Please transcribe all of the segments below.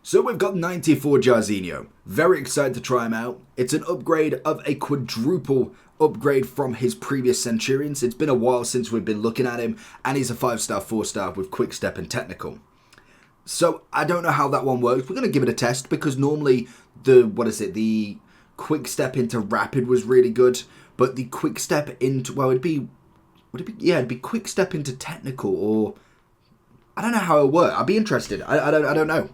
So we've got 94 Jairzinho. Very excited to try him out. It's an upgrade of a quadruple upgrade from his previous Centurions. It's been a while since we've been looking at him, and he's a 5-star, 4-star with quick step and technical. So I don't know how that one works. We're going to give it a test because normally the quick step into rapid was really good, but the quick step into, it'd be quick step into technical, or I don't know how it works. I'd be interested. I don't know.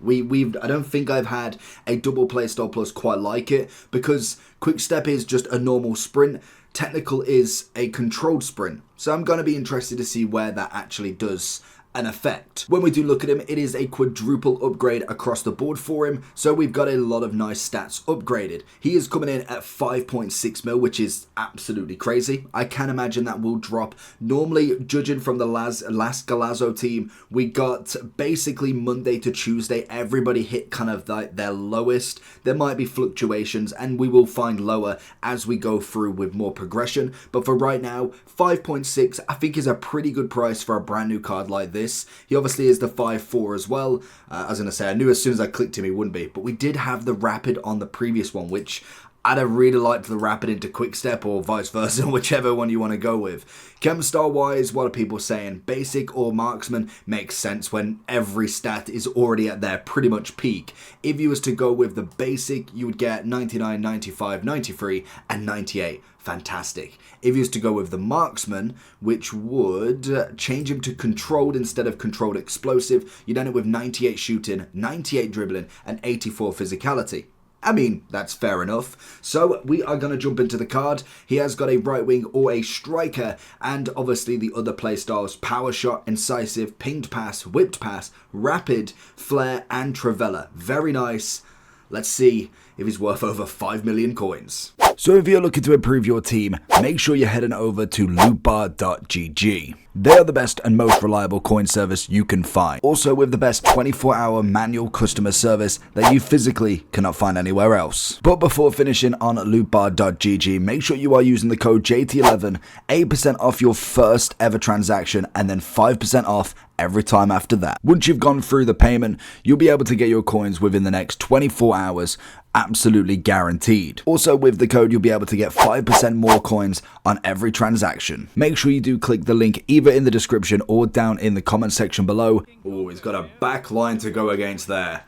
I don't think I've had a double playstyle plus quite like it, because quick step is just a normal sprint. Technical is a controlled sprint. So I'm going to be interested to see where that actually does an effect. When we do look at him, it is a quadruple upgrade across the board for him, so we've got a lot of nice stats upgraded. He is coming in at 5.6 mil, which is absolutely crazy. I can imagine that will drop. Normally, judging from the last Golazo team, we got basically Monday to Tuesday, everybody hit kind of their lowest. There might be fluctuations, and we will find lower as we go through with more progression, but for right now, 5.6 I think is a pretty good price for a brand new card like this. He obviously is the 5-4 as well. I was going to say, I knew as soon as I clicked him he wouldn't be, but we did have the rapid on the previous one, which I'd have really liked the rapid into quick step, or vice versa, whichever one you want to go with. Chem star wise, what are people saying? Basic or marksman makes sense when every stat is already at their pretty much peak. If you was to go with the basic, you would get 99, 95, 93 and 98. Fantastic. If you was to go with the marksman, which would change him to controlled instead of controlled explosive, you'd end up with 98 shooting, 98 dribbling and 84 physicality. I mean, that's fair enough. So we are going to jump into the card. He has got a right wing or a striker, and obviously the other play styles: power shot, incisive, pinged pass, whipped pass, rapid, flare and trivela. Very nice. Let's see if he's worth over 5 million coins. So if you're looking to improve your team, make sure you're heading over to lootbar.gg. They are the best and most reliable coin service you can find. Also with the best 24-hour manual customer service that you physically cannot find anywhere else. But before finishing on lootbar.gg, make sure you are using the code JT11, 8% off your first ever transaction, and then 5% off every time after that. Once you've gone through the payment, you'll be able to get your coins within the next 24 hours, absolutely guaranteed. Also with the code, you'll be able to get 5% more coins on every transaction. Make sure you do click the link either in the description or down in the comment section below. Oh, he's got a back line to go against there.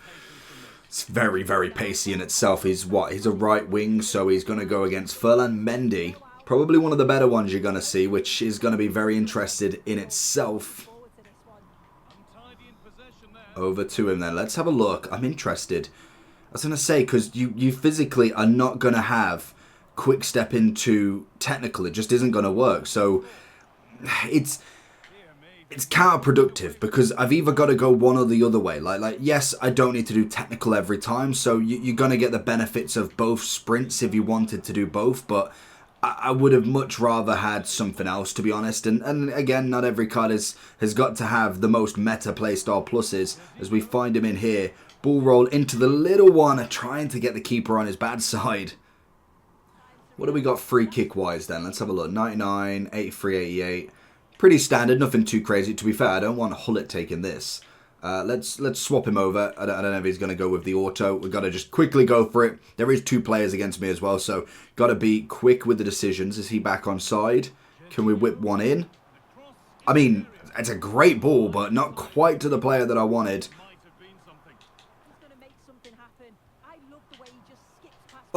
It's very, very pacey in itself. He's a right wing, so he's going to go against Furlan Mendy. Probably one of the better ones you're going to see, which is going to be very interested in itself. Over to him then. Let's have a look. I'm interested. I was going to say, because you physically are not going to have quick step into technical. It just isn't going to work. So it's counterproductive, because I've either got to go one or the other way. Like yes, I don't need to do technical every time. So you're going to get the benefits of both sprints if you wanted to do both. But I would have much rather had something else, to be honest. And again, not every card has got to have the most meta playstyle pluses, as we find him in here. Ball roll into the little one, trying to get the keeper on his bad side. What do we got free kick wise then? Let's have a look. 99, 83, 88. Pretty standard, nothing too crazy. To be fair, I don't want Hullet taking this. Let's swap him over. I don't know if he's going to go with the auto. We've got to just quickly go for it. There is 2 players against me as well, so got to be quick with the decisions. Is he back on side? Can we whip one in? I mean, it's a great ball, but not quite to the player that I wanted.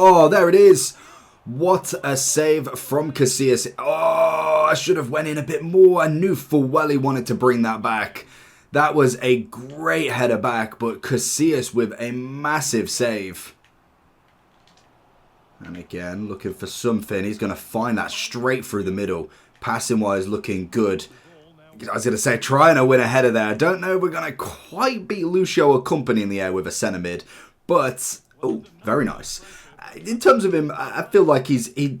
Oh, there it is. What a save from Casillas. Oh, I should have went in a bit more. I knew full well he wanted to bring that back. That was a great header back, but Casillas with a massive save. And again, looking for something. He's going to find that straight through the middle. Passing-wise, looking good. I was going to say, trying to win a header there. I don't know if we're going to quite beat Lucio or company in the air with a centre mid. But, oh, very nice. In terms of him, I feel like the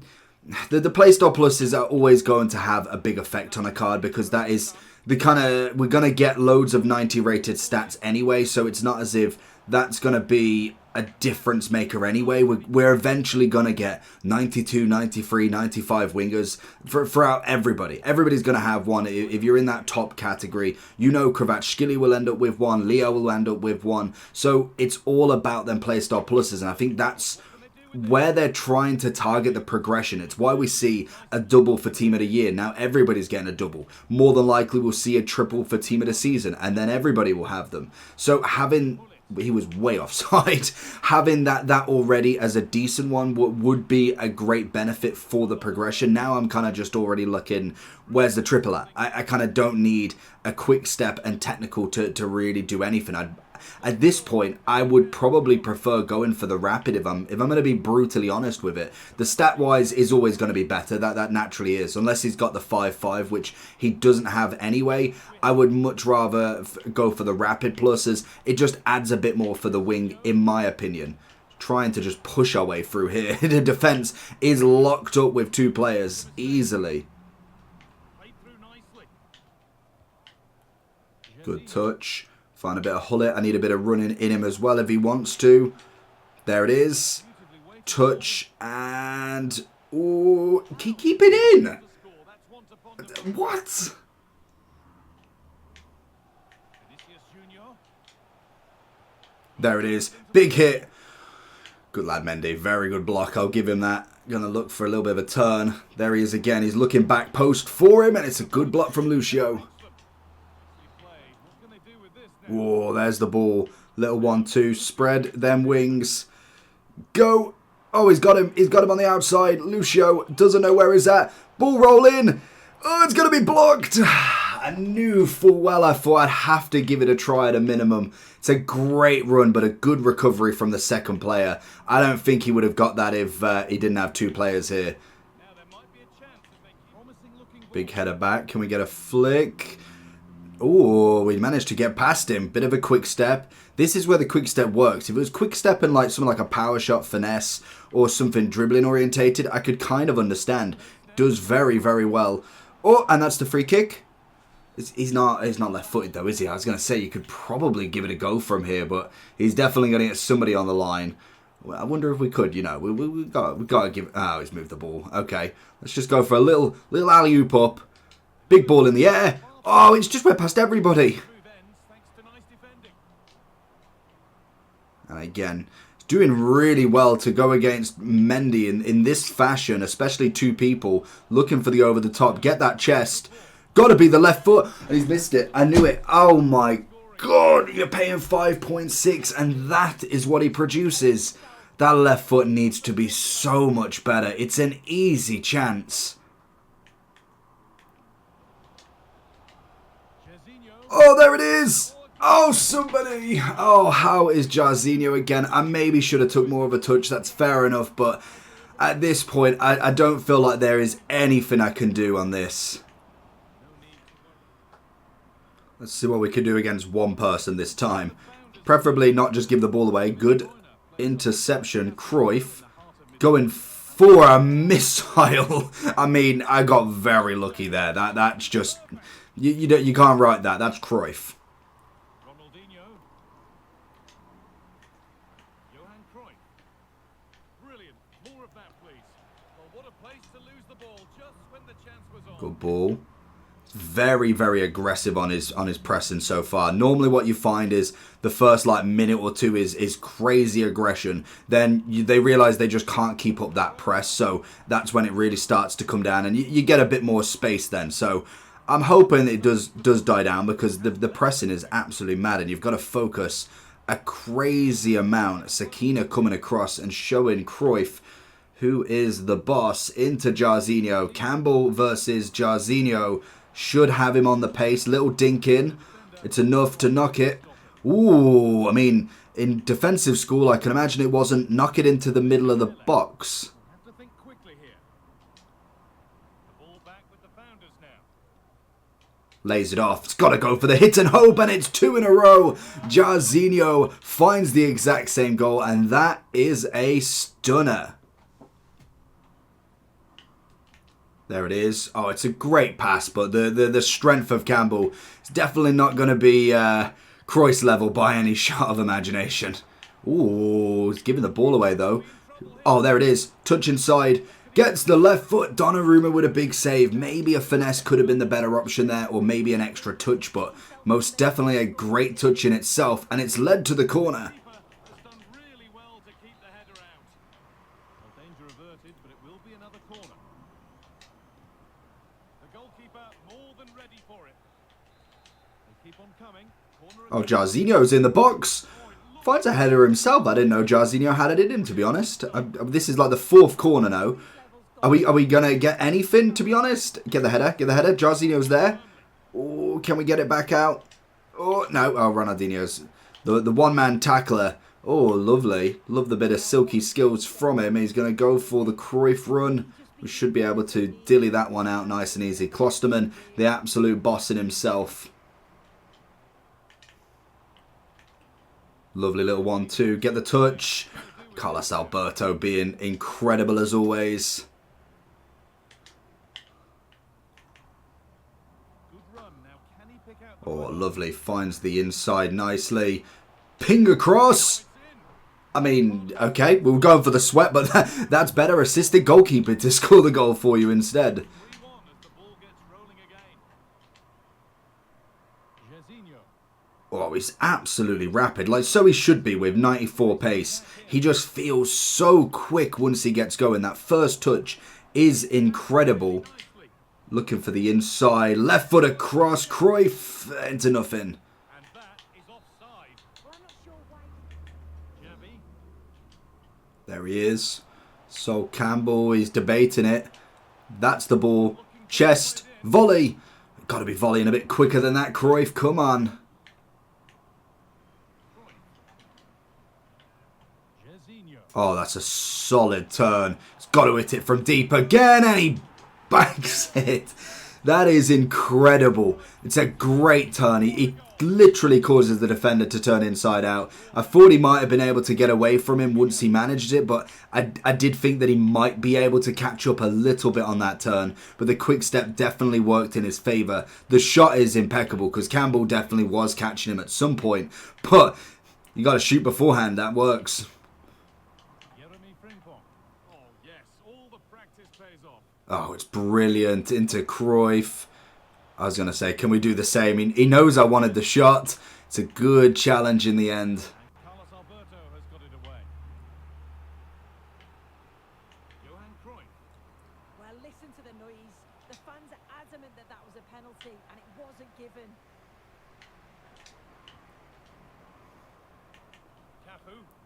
playstyle pluses are always going to have a big effect on a card, because that is the kind of, we're going to get loads of 90 rated stats anyway, so it's not as if that's going to be a difference maker anyway. We're eventually going to get 92, 93, 95 wingers throughout everybody. Everybody's going to have one. If you're in that top category, you know Kvaratskhelia will end up with one. Leo will end up with one. So it's all about them playstyle pluses. And I think that's where they're trying to target the progression. It's why we see a double for Team of the Year. Now everybody's getting a double. More than likely we'll see a triple for Team of the Season. And then everybody will have them. So having... He was way offside. Having that already as a decent one would be a great benefit for the progression. Now I'm kind of just already looking, where's the triple at? I kind of don't need a quick step and technical to really do anything. At this point, I would probably prefer going for the rapid if I'm going to be brutally honest with it. The stat-wise is always going to be better. That naturally is. Unless he's got the 5-5, which he doesn't have anyway. I would much rather go for the rapid pluses. It just adds a bit more for the wing, in my opinion. Trying to just push our way through here. The defense is locked up with two players easily. Good touch. Find a bit of Hullet. I need a bit of running in him as well if he wants to. There it is. Touch and... Ooh, keep it in. What? There it is. Big hit. Good lad, Mendy. Very good block. I'll give him that. Going to look for a little bit of a turn. There he is again. He's looking back post for him, and it's a good block from Lucio. Whoa, there's the ball. Little 1-2. Spread them wings. Go. Oh, he's got him. He's got him on the outside. Lucio doesn't know where he's at. Ball roll in. Oh, it's going to be blocked. I knew full well I thought I'd have to give it a try at a minimum. It's a great run, but a good recovery from the second player. I don't think he would have got that if he didn't have two players here. Big header back. Can we get a flick? Oh, we managed to get past him. Bit of a quick step. This is where the quick step works. If it was quick step and like something like a power shot, finesse, or something dribbling orientated, I could kind of understand. Does very, very well. Oh, and that's the free kick. He's not left-footed though, is he? I was going to say you could probably give it a go from here, but he's definitely going to get somebody on the line. Well, I wonder if we could, you know. We got to give... Oh, he's moved the ball. Okay, let's just go for a little alley-oop up. Big ball in the air. Oh, it's just went past everybody. And again, it's doing really well to go against Mendy in this fashion, especially two people looking for the over-the-top. Get that chest. Got to be the left foot. And he's missed it. I knew it. Oh, my God. You're paying 5.6, and that is what he produces. That left foot needs to be so much better. It's an easy chance. Oh, there it is. Oh, somebody. Oh, how is Jairzinho again? I maybe should have took more of a touch. That's fair enough. But at this point, I don't feel like there is anything I can do on this. Let's see what we can do against one person this time. Preferably not just give the ball away. Good interception. Cruyff going for a missile. I mean, I got very lucky there. That's just... You can't write that. That's Cruyff. Good ball. Very, very aggressive on his pressing so far. Normally what you find is the first like minute or two is crazy aggression. Then they realise they just can't keep up that press. So that's when it really starts to come down. And you get a bit more space then. So I'm hoping it does die down because the pressing is absolutely mad. And you've got to focus a crazy amount. Sakina coming across and showing Cruyff who is the boss into Jairzinho. Campbell versus Jairzinho. Should have him on the pace. Little dink in. It's enough to knock it. Ooh, I mean, in defensive school, I can imagine it wasn't knock it into the middle of the box. Lays it off. It's got to go for the hit and hope, and it's 2 in a row. Jairzinho finds the exact same goal, and that is a stunner. There it is. Oh, it's a great pass, but the strength of Campbell is definitely not going to be Cruyff's level by any shot of imagination. Ooh, he's giving the ball away though. Oh, there it is. Touch inside. Gets the left foot. Donnarumma with a big save. Maybe a finesse could have been the better option there, or maybe an extra touch, but most definitely a great touch in itself, and it's led to the corner. Oh, Jairzinho's in the box. Finds a header himself. I didn't know Jairzinho had it in him, to be honest. This is like the fourth corner now. Are we going to get anything, to be honest? Get the header. Get the header. Jairzinho's there. Oh, can we get it back out? Oh, no. Oh, Ronaldinho's. The one-man tackler. Oh, lovely. Love the bit of silky skills from him. He's going to go for the Cruyff run. We should be able to dilly that one out nice and easy. Klosterman, the absolute boss in himself. Lovely little 1-2. Get the touch. Carlos Alberto being incredible as always. Oh, lovely. Finds the inside nicely. Ping across. I mean, okay, we were going for the sweat, but that's better. Assisted goalkeeper to score the goal for you instead. Oh, he's absolutely rapid. Like, so he should be with 94 pace. He just feels so quick once he gets going. That first touch is incredible. Looking for the inside. Left foot across. Cruyff into nothing. There he is. So Campbell is debating it. That's the ball. Chest. Volley. Got to be volleying a bit quicker than that, Cruyff. Come on. Oh, that's a solid turn. He's got to hit it from deep again, and he banks it. That is incredible. It's a great turn. He literally causes the defender to turn inside out. I thought he might have been able to get away from him once he managed it, but I did think that he might be able to catch up a little bit on that turn. But the quick step definitely worked in his favour. The shot is impeccable because Campbell definitely was catching him at some point. But you got to shoot beforehand. That works. Oh, it's brilliant. Into Cruyff. I was going to say, can we do the same? He knows I wanted the shot. It's a good challenge in the end. Well, listen to the noise. The fans are adamant that that was a penalty and it wasn't given.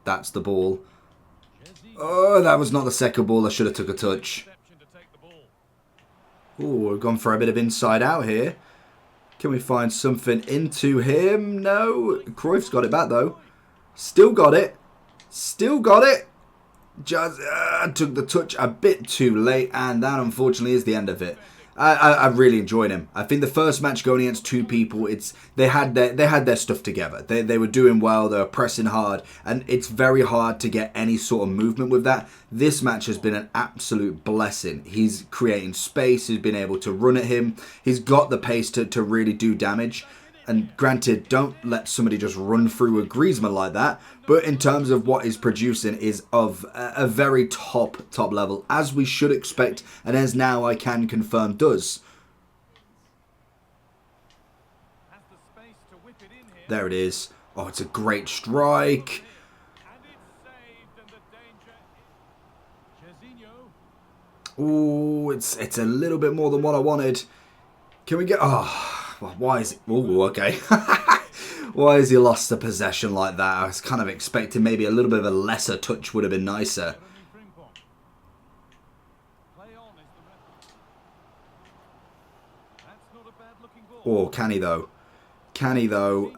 That's the ball. Oh, that was not the second ball. I should have took a touch. Oh, we've gone for a bit of inside out here. Can we find something into him? No. Cruyff's got it back, though. Still got it. Still got it. Just took the touch a bit too late, and that, unfortunately, is the end of it. I really enjoyed him. I think the first match going against two people, they had their stuff together. They were doing well. They were pressing hard, and it's very hard to get any sort of movement with that. This match has been an absolute blessing. He's creating space. He's been able to run at him. He's got the pace to really do damage. And granted, don't let somebody just run through a Griezmann like that. But in terms of what he's producing is of a very top level, as we should expect, and as now I can confirm does. There it is. Oh, it's a great strike. Oh, it's a little bit more than what I wanted. Can we get... Oh... Why is it... Oh, okay. Why has he lost the possession like that? I was kind of expecting maybe a little bit of a lesser touch would have been nicer. Oh, can he though? Can he though?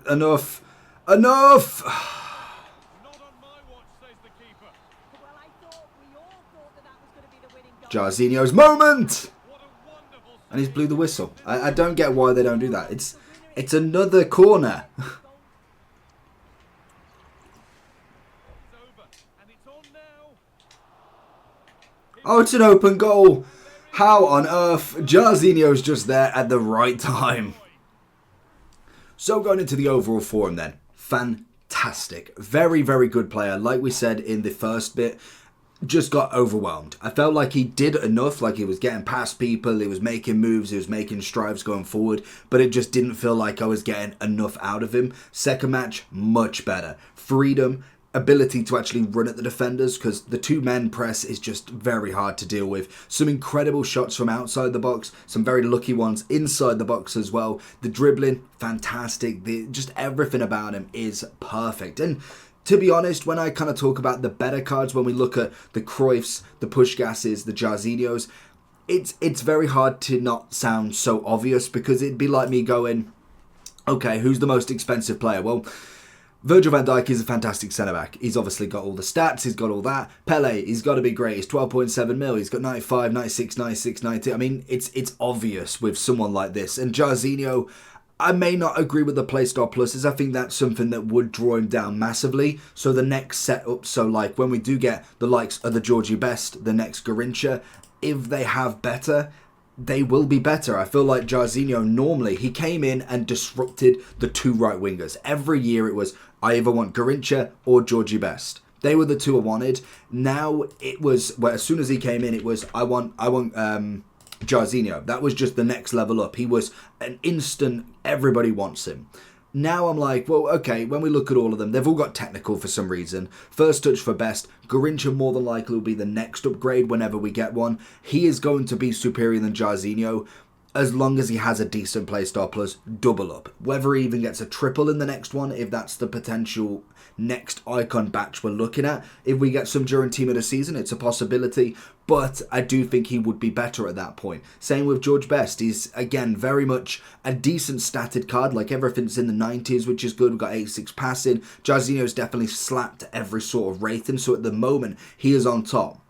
Enough. Enough! Jairzinho's moment! And he's blew the whistle. I don't get why they don't do that. It's another corner. Oh, it's an open goal. How on earth? Jairzinho's just there at the right time. So going into the overall form then. Fantastic. fantastic. Very, very good player. Like we said in the first bit, just got overwhelmed. I felt like he did enough, like he was getting past people, he was making moves, he was making strides going forward, but it just didn't feel like I was getting enough out of him. Second match, much better. Freedom, ability to actually run at the defenders, because the two-man press is just very hard to deal with. Some incredible shots from outside the box, some very lucky ones inside the box as well. The dribbling, fantastic. Just everything about him is perfect. And to be honest, when I kind of talk about the better cards, when we look at the Cruyffs, the Puskasses, the Jairzinhos, it's very hard to not sound so obvious, because it'd be like me going, okay, who's the most expensive player? Well, Virgil van Dijk is a fantastic centre-back. He's obviously got all the stats, he's got all that. Pele, he's got to be great. He's 12.7 mil, he's got 95, 96, 96, 90. I mean, it's obvious with someone like this. And Jairzinho, I may not agree with the Playstyle Pluses. I think that's something that would draw him down massively. So the next setup, so like when we do get the likes of the Georgie Best, the next Garincha, if they have better, they will be better. I feel like Jairzinho, normally, he came in and disrupted the two right wingers. Every year it was, I either want Garincha or Georgie Best. They were the two I wanted. Now it was, well, as soon as he came in, it was, I want Jairzinho. That was just the next level up. He was an instant, everybody wants him. Now I'm like, well, okay, when we look at all of them, they've all got technical for some reason. First touch for best. Garincha more than likely will be the next upgrade whenever we get one. He is going to be superior than Jairzinho, as long as he has a decent playstyle plus, double up. Whether he even gets a triple in the next one, if that's the potential next icon batch we're looking at. If we get some during Team of the Season, it's a possibility, but I do think he would be better at that point. Same with George Best. He's, again, very much a decent statted card, like everything's in the 90s, which is good. We've got 86 passing. Jairzinho's definitely slapped every sort of rating, so at the moment, he is on top.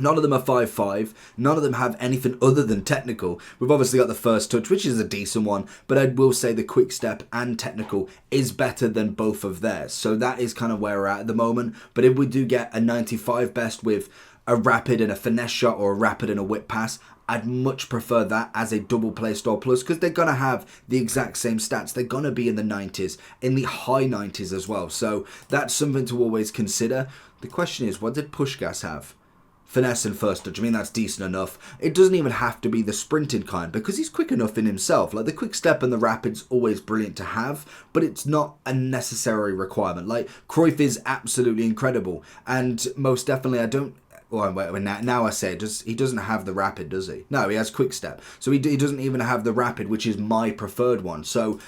None of them are 5'5", none of them have anything other than technical. We've obviously got the first touch, which is a decent one, but I will say the quick step and technical is better than both of theirs. So that is kind of where we're at the moment. But if we do get a 95 best with a rapid and a finesse shot, or a rapid and a whip pass, I'd much prefer that as a double playstyle plus, because they're going to have the exact same stats. They're going to be in the 90s, in the high 90s as well. So that's something to always consider. The question is, what did Puskás have? Finesse and first touch. I mean, that's decent enough. It doesn't even have to be the sprinting kind, because he's quick enough in himself. Like, the quick step and the rapid's always brilliant to have, but it's not a necessary requirement. Like, Cruyff is absolutely incredible, and most definitely I don't... Well, now I say it, he doesn't have the rapid, does he? No, he has quick step. So he doesn't even have the rapid, which is my preferred one. So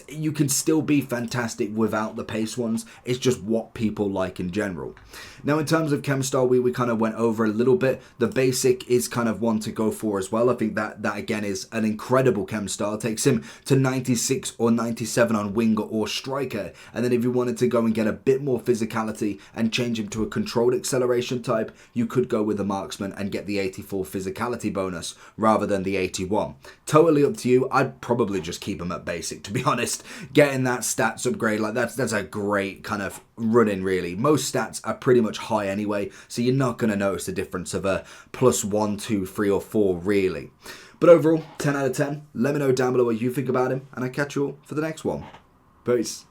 you can still be fantastic without the pace ones. It's just what people like in general. Now, in terms of chem style, we kind of went over a little bit. The basic is kind of one to go for as well. I think that again is an incredible chem style. Takes him to 96 or 97 on winger or striker. And then if you wanted to go and get a bit more physicality and change him to a controlled acceleration type, you could go with the marksman and get the 84 physicality bonus rather than the 81. Totally up to you. I'd probably just keep him at basic, to be honest. Getting that stats upgrade, like that's a great kind of run-in, really. Most stats are pretty much high anyway, so you're not going to notice the difference of a +1, 2, 3 or 4, really. But overall, 10 out of 10. Let me know down below what you think about him, and I'll catch you all for the next one. Peace.